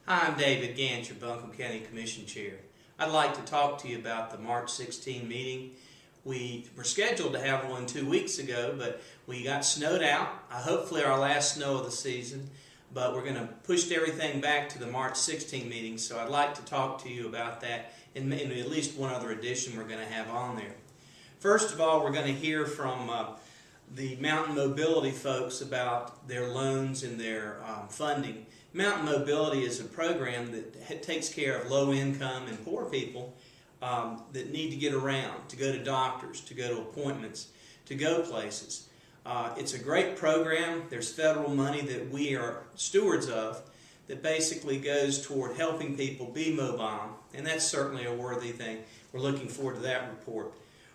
Hi, I'm David Gant, your Buncombe County Commission Chair. I'd like to talk to you about the March 16 meeting. We were scheduled to have one 2 weeks ago, but we got snowed out. Hopefully our last snow of the season, but we're going to push everything back to the March 16 meeting, so I'd like to talk to you about that and maybe at least one other addition we're going to have on there. First of all, we're going to hear from the Mountain Mobility folks about their loans and their funding. Mountain Mobility is a program that takes care of low income and poor people that need to get around, to go to doctors, to go to appointments, to go places. It's a great program. There's federal money that we are stewards of that basically goes toward helping people be mobile, and that's certainly a worthy thing. We're looking forward to that report.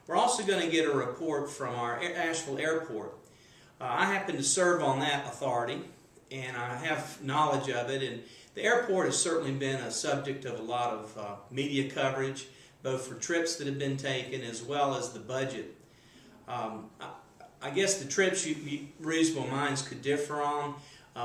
We're also going to get a report from our Asheville Airport. I happen to serve on that authority, and I have knowledge of it, and the airport has certainly been a subject of a lot of media coverage, both for trips that have been taken as well as the budget. I guess the trips reasonable minds could differ on.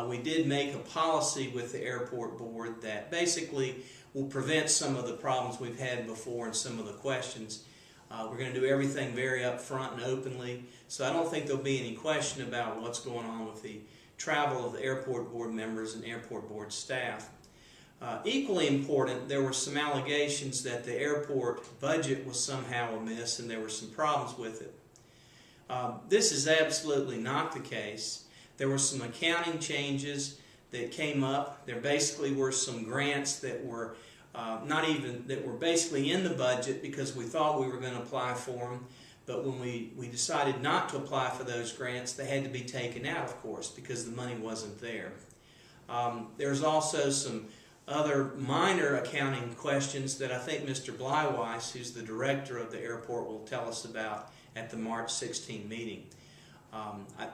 We did make a policy with the airport board that basically will prevent some of the problems we've had before and some of the questions. We're going to do everything very upfront and openly, so I don't think there'll be any question about what's going on with the travel of the airport board members and airport board staff. Equally important, there were some allegations that the airport budget was somehow amiss and there were some problems with it. This is absolutely not the case. There were some accounting changes that came up. There basically were some grants that were that were basically in the budget because we thought we were going to apply for them. But when we decided not to apply for those grants, they had to be taken out, of course, because the money wasn't there. There's also some other minor accounting questions that I think Mr. Blyweiss, who's the director of the airport, will tell us about at the March 16 meeting.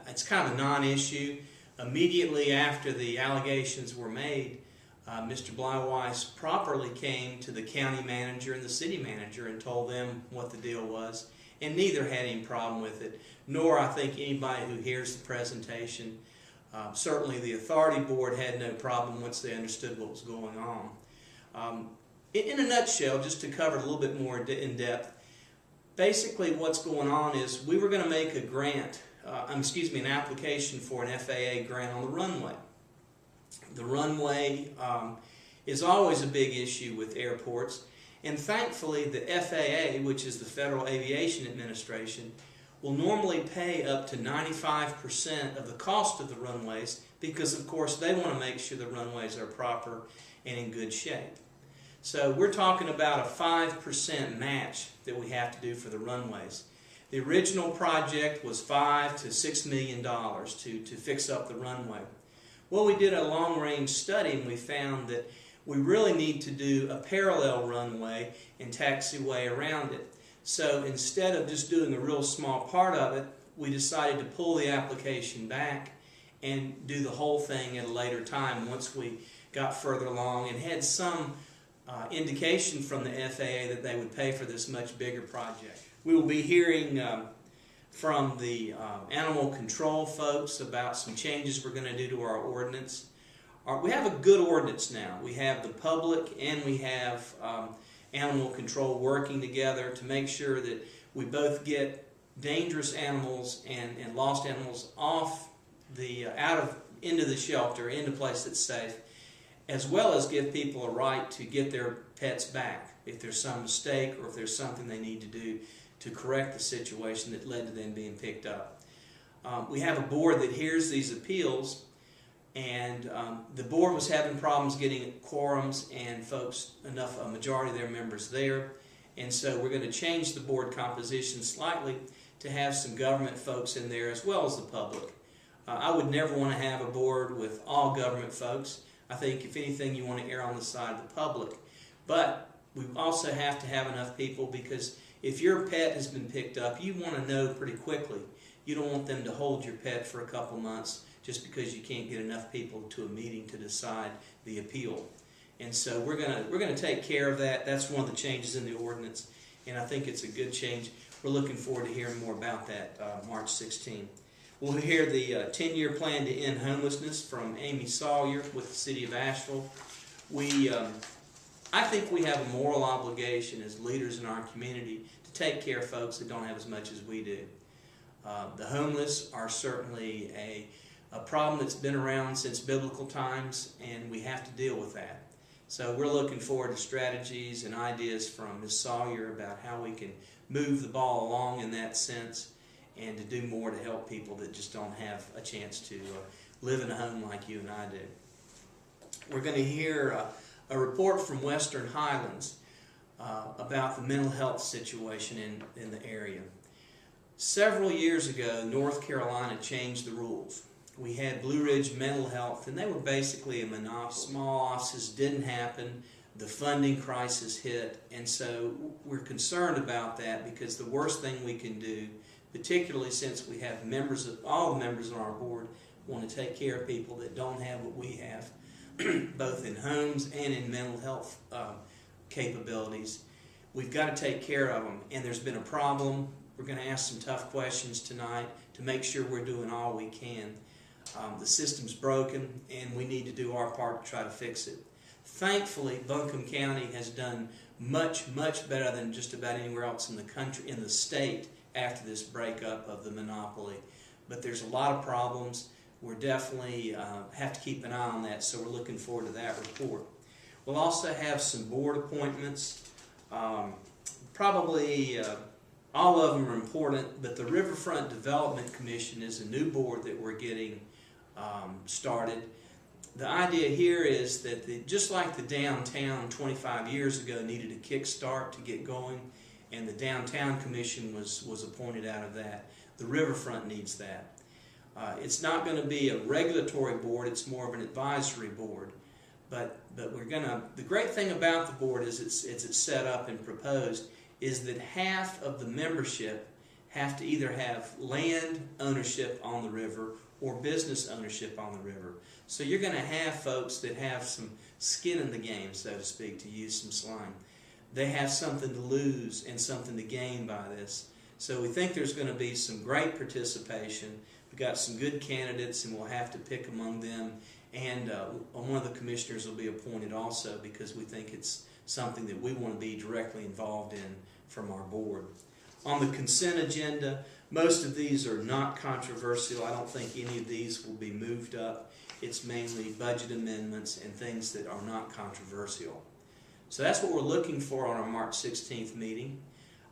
It's kind of a non-issue. Immediately after the allegations were made, Mr. Blyweiss properly came to the county manager and the city manager and told them what the deal was. And neither had any problem with it, nor I think anybody who hears the presentation. Certainly the authority board had no problem once they understood what was going on. In a nutshell, just to cover it a little bit more in depth, basically what's going on is we were going to make a grant, an application for an FAA grant on the runway. The runway is always a big issue with airports. And thankfully, the FAA, which is the Federal Aviation Administration, will normally pay up to 95% of the cost of the runways because, of course, they want to make sure the runways are proper and in good shape. So we're talking about a 5% match that we have to do for the runways. The original project was $5 to $6 million to fix up the runway. Well, we did a long-range study and we found that we really need to do a parallel runway and taxiway around it. So instead of just doing a real small part of it, we decided to pull the application back and do the whole thing at a later time once we got further along and had some indication from the FAA that they would pay for this much bigger project. We will be hearing from the animal control folks about some changes we're going to do to our ordinance. We have a good ordinance now. We have the public and we have animal control working together to make sure that we both get dangerous animals and lost animals off into the shelter, into a place that's safe, as well as give people a right to get their pets back if there's some mistake or if there's something they need to do to correct the situation that led to them being picked up. We have a board that hears these appeals, and the board was having problems getting quorums and folks, a majority of their members there. And so we're going to change the board composition slightly to have some government folks in there as well as the public. I would never want to have a board with all government folks. I think if anything you want to err on the side of the public. But we also have to have enough people because if your pet has been picked up, you want to know pretty quickly. You don't want them to hold your pet for a couple months just because you can't get enough people to a meeting to decide the appeal. And so we're gonna take care of that. That's one of the changes in the ordinance, and I think it's a good change. We're looking forward to hearing more about that March 16. We'll hear the 10-year plan to end homelessness from Amy Sawyer with the City of Asheville. I think we have a moral obligation as leaders in our community to take care of folks that don't have as much as we do. The homeless are certainly a problem that's been around since biblical times, and we have to deal with that. So we're looking forward to strategies and ideas from Ms. Sawyer about how we can move the ball along in that sense and to do more to help people that just don't have a chance to live in a home like you and I do. We're going to hear a report from Western Highlands about the mental health situation in the area. Several years ago, North Carolina changed the rules. We had Blue Ridge Mental Health, and they were basically a monopoly. Small offices didn't happen. The funding crisis hit, and so we're concerned about that because the worst thing we can do, particularly since we have all the members on our board want to take care of people that don't have what we have, both in homes and in mental health capabilities. We've got to take care of them, and there's been a problem. We're going to ask some tough questions tonight to make sure we're doing all we can. The system's broken, and we need to do our part to try to fix it. Thankfully, Buncombe County has done much, much better than just about anywhere else in the country, in the state, after this breakup of the monopoly. But there's a lot of problems. We're definitely have to keep an eye on that, so we're looking forward to that report. We'll also have some board appointments. Probably all of them are important, but the Riverfront Development Commission is a new board that we're getting started. The idea here is that just like the downtown 25 years ago needed a kickstart to get going, and the Downtown Commission was appointed out of that, the Riverfront needs that. It's not going to be a regulatory board, it's more of an advisory board. But the great thing about the board is it's set up and proposed is that half of the membership have to either have land ownership on the river or business ownership on the river. So you're going to have folks that have some skin in the game, so to speak, to use some slang. They have something to lose and something to gain by this. So we think there's going to be some great participation. We've got some good candidates, and we'll have to pick among them. And one of the commissioners will be appointed also because we think it's something that we want to be directly involved in from our board. On the consent agenda, most of these are not controversial. I don't think any of these will be moved up. It's mainly budget amendments and things that are not controversial. So that's what we're looking for on our March 16th meeting.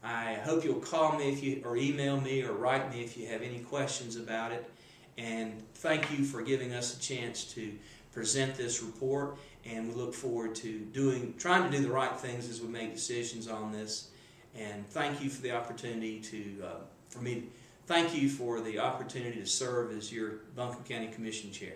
I hope you'll call me or email me or write me if you have any questions about it. And thank you for giving us a chance to present this report. And we look forward to trying to do the right things as we make decisions on this. And thank you for the opportunity thank you for the opportunity to serve as your Buncombe County Commission Chair.